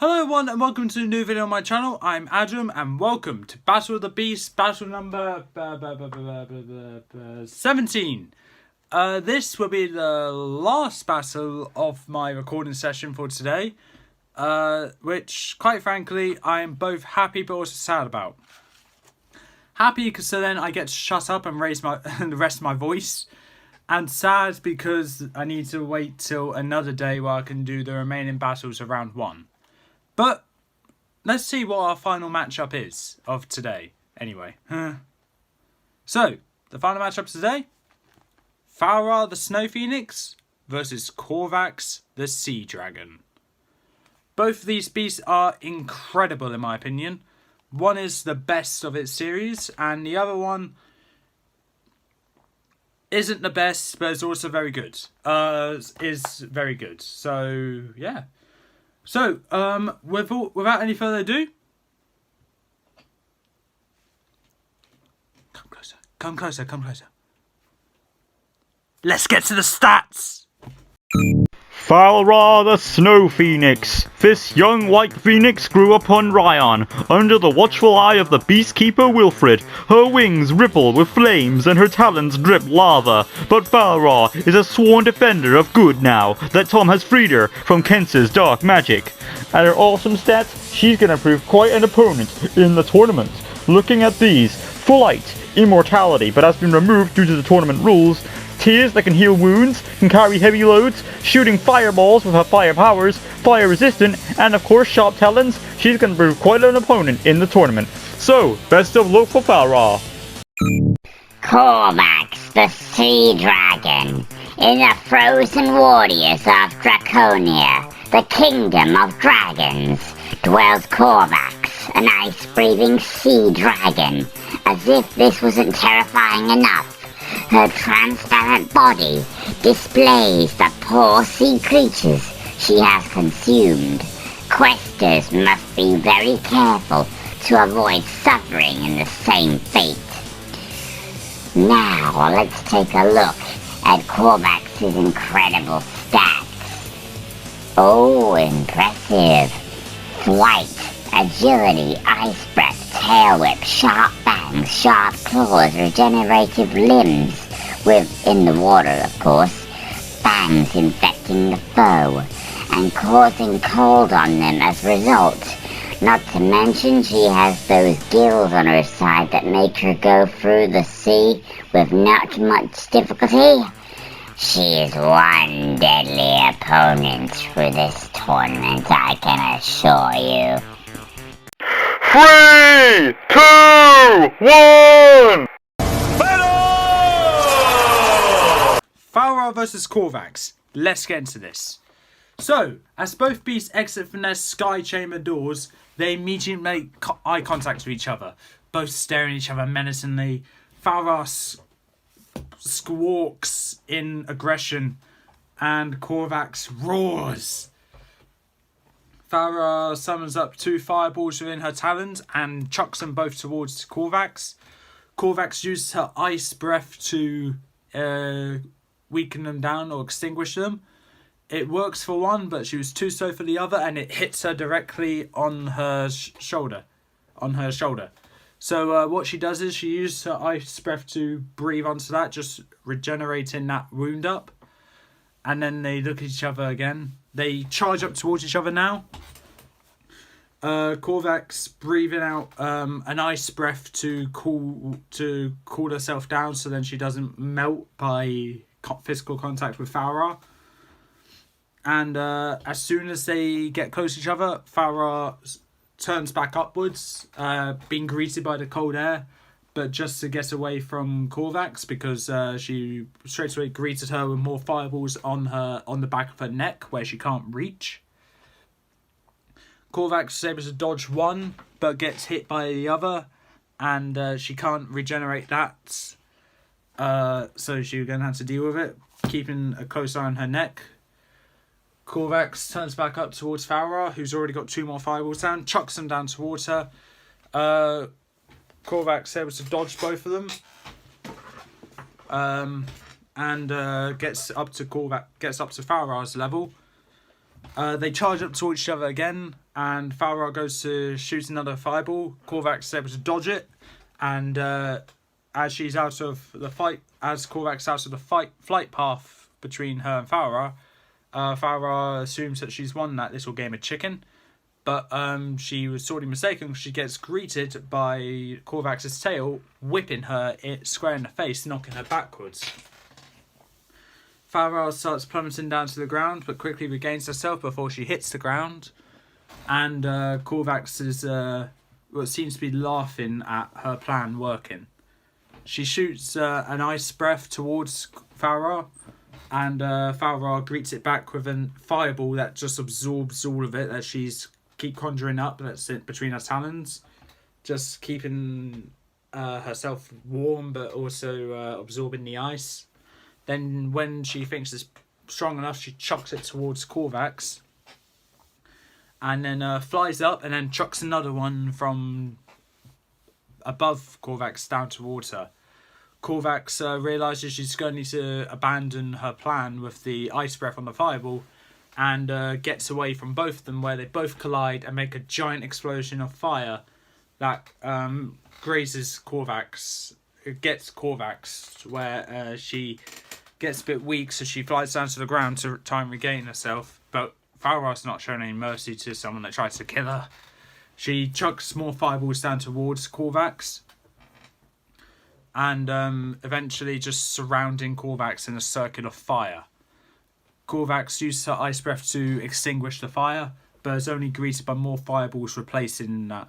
Hello everyone and welcome to a new video on my channel. I'm Adam and welcome to Battle of the Beasts, battle number 17. This will be the last battle of my recording session for today, which quite frankly I am both happy but also sad about. Happy because so then I get to shut up and raise my the rest of my voice, and sad because I need to wait till another day where I can do the remaining battles of round 1. But let's see what our final matchup is of today. Anyway, so the final matchup today: Falra the Snow Phoenix versus Korvax the Sea Dragon. Both of these beasts are incredible in my opinion. One is the best of its series, and the other one isn't the best, but it's also very good. Is very good. So yeah. So, without any further ado, come closer. Let's get to the stats! Falra the Snow Phoenix. This young white phoenix grew up on Ryan, under the watchful eye of the beastkeeper Wilfred. Her wings ripple with flames and her talons drip lava. But Falra is a sworn defender of good now that Tom has freed her from Kent's dark magic. At her awesome stats, she's gonna prove quite an opponent in the tournament. Looking at these: flight, immortality, but has been removed due to the tournament rules. Tears that can heal wounds, can carry heavy loads, shooting fireballs with her fire powers, fire resistant, and of course sharp talons. She's going to prove quite an opponent in the tournament. So, best of luck for Falra. Korvax, the Sea Dragon. In the frozen waters of Draconia, the kingdom of dragons, dwells Korvax, an ice-breathing sea dragon. As if this wasn't terrifying enough, her transparent body displays the poor sea creatures she has consumed. Questers must be very careful to avoid suffering in the same fate. Now let's take a look at Korvax's incredible stats. Oh, impressive. Flight, agility, ice breath, tail whip, sharp fangs, sharp claws, regenerative limbs, in the water of course, fangs infecting the foe, and causing cold on them as a result. Not to mention she has those gills on her side that make her go through the sea with not much difficulty. She is one deadly opponent for this tournament, I can assure you. 3, 2, 1! Falra versus Korvax. Let's get into this. So, as both beasts exit from their sky chamber doors, they immediately make eye contact with each other, both staring at each other menacingly. Falra squawks in aggression, and Korvax roars. Falra summons up 2 fireballs within her talons and chucks them both towards Korvax. Korvax uses her ice breath to weaken them down or extinguish them. It works for one, but she was too slow for the other, and it hits her directly on her shoulder. So what she does is she uses her ice breath to breathe onto that, just regenerating that wound up. And then they look at each other again. They charge up towards each other now. Korvax breathing out an ice breath to cool herself down, so then she doesn't melt by physical contact with Falra. And as soon as they get close to each other, Falra turns back upwards, being greeted by the cold air, but just to get away from Korvax, because she straight away greeted her with more fireballs on the back of her neck where she can't reach. Korvax is able to dodge one, but gets hit by the other, and she can't regenerate that. So she's going to have to deal with it, keeping a close eye on her neck. Korvax turns back up towards Falra, who's already got 2 more fireballs down, chucks them down towards her. Korvax is able to dodge both of them, and gets up to Falra's level. They charge up towards each other again, and Falra goes to shoot another fireball. Korvax is able to dodge it, and as she's out of the fight, as Korvax is out of the flight path between her and Falra, Falra assumes that she's won that little game of chicken, but she was sorely mistaken. She gets greeted by Korvax's tail whipping her square in the face, knocking her backwards. Falra starts plummeting down to the ground, but quickly regains herself before she hits the ground. And Korvax is what seems to be laughing at her plan working. She shoots an ice breath towards Falra, and Falra greets it back with a fireball that just absorbs all of it that she's keep conjuring up. That's it between her talons, just keeping herself warm, but also absorbing the ice. Then when she thinks it's strong enough, she chucks it towards Korvax. And then flies up and then chucks another one from above Korvax down towards her. Korvax realises she's going to need to abandon her plan with the ice breath on the fireball, and gets away from both of them, where they both collide and make a giant explosion of fire that grazes Korvax. It gets Korvax, where she gets a bit weak, so she flies down to the ground to try and regain herself. But Falra's not showing any mercy to someone that tries to kill her. She chucks more fireballs down towards Korvax, and eventually just surrounding Korvax in a circle of fire. Korvax uses her ice breath to extinguish the fire, but is only greeted by more fireballs replacing that.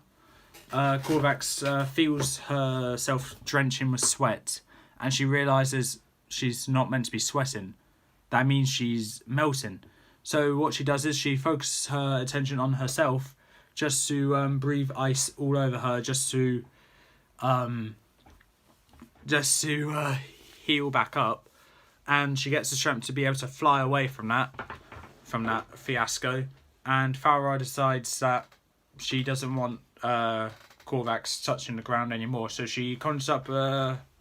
Korvax feels herself drenching with sweat, and she realises she's not meant to be sweating. That means she's melting. So what she does is she focuses her attention on herself, just to breathe ice all over her, just to heal back up, and she gets the strength to be able to fly away from that fiasco. And Falra decides that she doesn't want Korvax touching the ground anymore, so she conjures up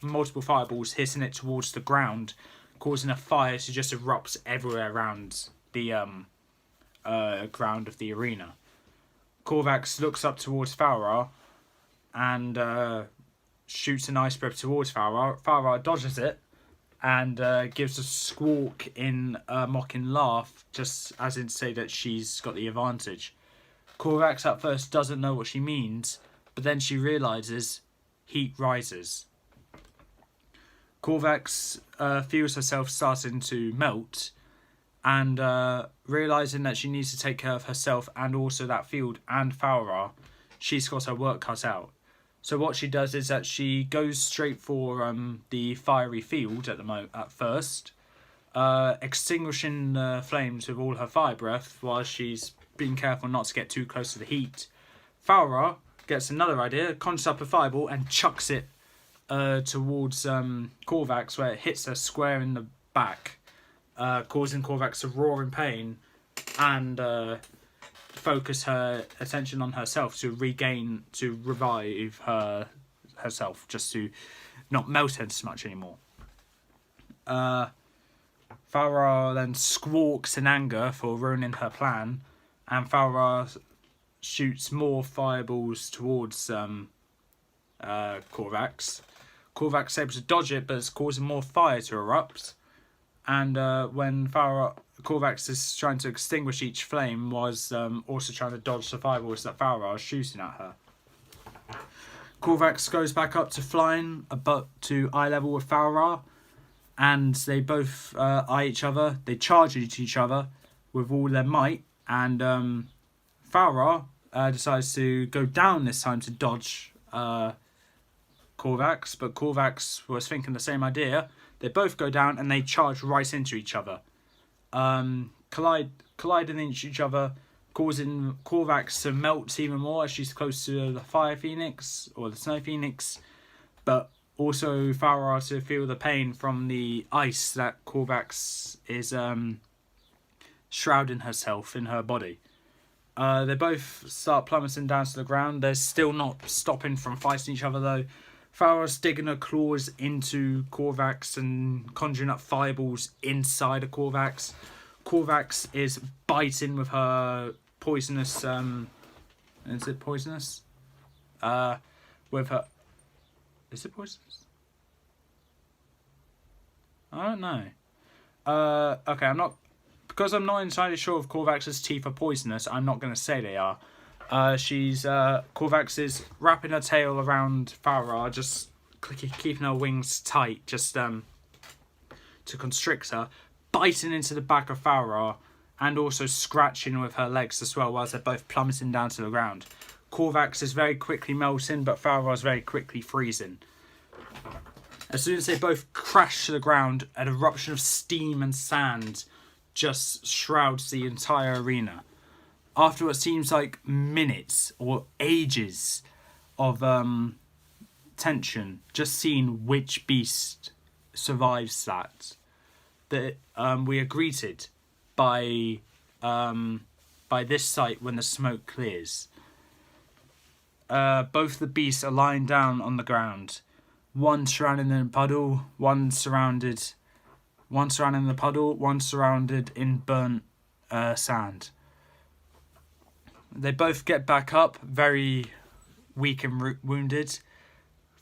multiple fireballs, hitting it towards the ground, causing a fire to just erupt everywhere around the ground of the arena. Korvax looks up towards Falra and shoots an ice breath towards Falra. Falra dodges it and gives a squawk in a mocking laugh, just as in to say that she's got the advantage. Korvax at first doesn't know what she means, but then she realises heat rises. Korvax feels herself starting to melt, and realising that she needs to take care of herself and also that field and Falra, she's got her work cut out. So what she does is that she goes straight for the fiery field at first, extinguishing the flames with all her fire breath while she's being careful not to get too close to the heat. Falra gets another idea, conjures up a fireball and chucks it towards Korvax, where it hits her square in the back, causing Korvax to roar in pain and focus her attention on herself to revive herself, just to not melt her so much anymore. Falra then squawks in anger for ruining her plan, and Falra shoots more fireballs towards Korvax. Korvax is able to dodge it, but it's causing more fire to erupt. And when Korvax is trying to extinguish each flame, was also trying to dodge the fireballs that Falra is shooting at her. Korvax goes back up to flying to eye level with Falra, and they both eye each other. They charge at each other with all their might, and Falra decides to go down this time to dodge Korvax, but Korvax was thinking the same idea. They both go down and they charge right into each other, colliding into each other, causing Korvax to melt even more as she's close to the Fire Phoenix or the Snow Phoenix, but also Falra to feel the pain from the ice that Korvax is shrouding herself in her body. They both start plummeting down to the ground. They're still not stopping from fighting each other though. Falra's digging her claws into Korvax and conjuring up fireballs inside of Korvax. Korvax is biting with her poisonous Is it poisonous? With her... Is it poisonous? I don't know. Okay, I'm not... Because I'm not entirely sure if Korvax's teeth are poisonous, I'm not going to say they are. Korvax is wrapping her tail around Falra, just keeping her wings tight, just to constrict her, biting into the back of Falra, and also scratching with her legs as well, whilst they're both plummeting down to the ground. Korvax is very quickly melting, but Falra is very quickly freezing. As soon as they both crash to the ground, an eruption of steam and sand just shrouds the entire arena. After what seems like minutes or ages of tension, just seeing which beast survives that we are greeted by this sight when the smoke clears. Both the beasts are lying down on the ground. One surrounded in a puddle, one surrounded in the puddle, one surrounded in burnt sand. They both get back up, very weak and wounded.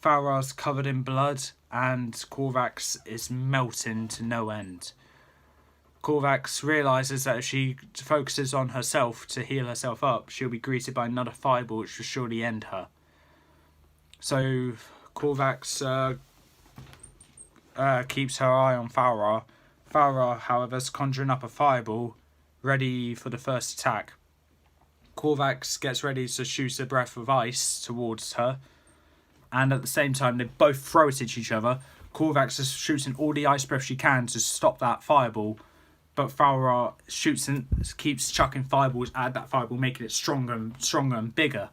Falra's covered in blood, and Korvax is melting to no end. Korvax realises that if she focuses on herself to heal herself up, she'll be greeted by another fireball which will surely end her. So Korvax keeps her eye on Falra. Falra, however, is conjuring up a fireball, ready for the first attack. Korvax gets ready to shoot a breath of ice towards her, and at the same time they both throw it at each other. Korvax is shooting all the ice breath she can to stop that fireball, but Falra shoots and keeps chucking fireballs at that fireball, making it stronger and bigger,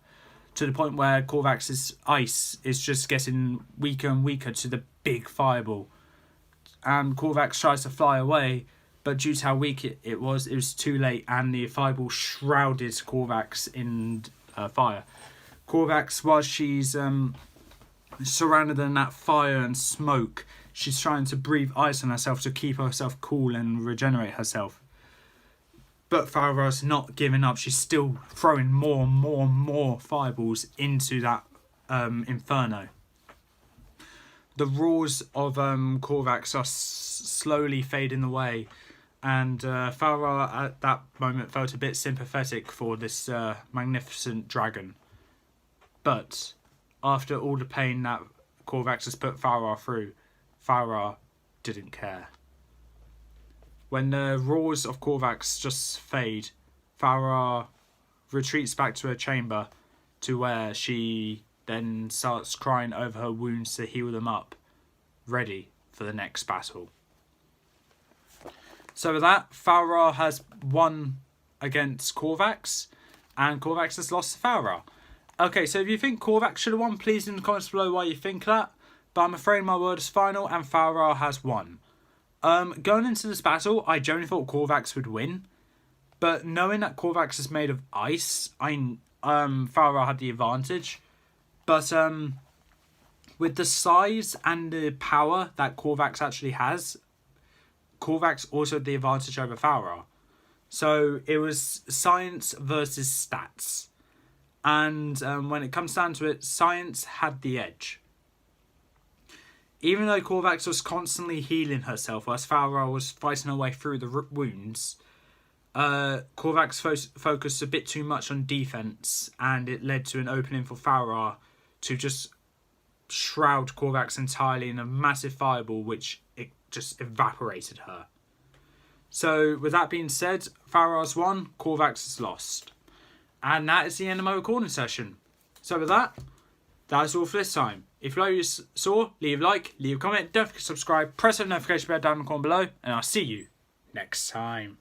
to the point where Korvax's ice is just getting weaker and weaker to the big fireball. And Korvax tries to fly away, but due to how weak it was too late, and the fireball shrouded Korvax in fire. Korvax, while she's surrounded in that fire and smoke, she's trying to breathe ice on herself to keep herself cool and regenerate herself. But Falra's not giving up. She's still throwing more and more fireballs into that inferno. The roars of Korvax are slowly fading away, and Falra at that moment felt a bit sympathetic for this magnificent dragon. But after all the pain that Korvax has put Falra through, Falra didn't care. When the roars of Korvax just fade, Falra retreats back to her chamber, to where she then starts crying over her wounds to heal them up, ready for the next battle. So with that, Falra has won against Korvax, and Korvax has lost to Falra. Okay, so if you think Korvax should have won, please in the comments below why you think that. But I'm afraid my word is final, and Falra has won. Going into this battle, I generally thought Korvax would win. But knowing that Korvax is made of ice, Falra had the advantage. But with the size and the power that Korvax actually has, Korvax also had the advantage over Falra. So it was science versus stats. And when it comes down to it, science had the edge. Even though Korvax was constantly healing herself whilst Falra was fighting her way through the wounds, Korvax focused a bit too much on defense, and it led to an opening for Falra to just shroud Korvax entirely in a massive fireball, which it just evaporated her. So with that being said, Falra's won, Korvax has lost. And that is the end of my recording session. So with that is all for this time. If you like what you saw, leave a like, leave a comment, don't forget to subscribe, press the notification bell down in the corner below, and I'll see you next time.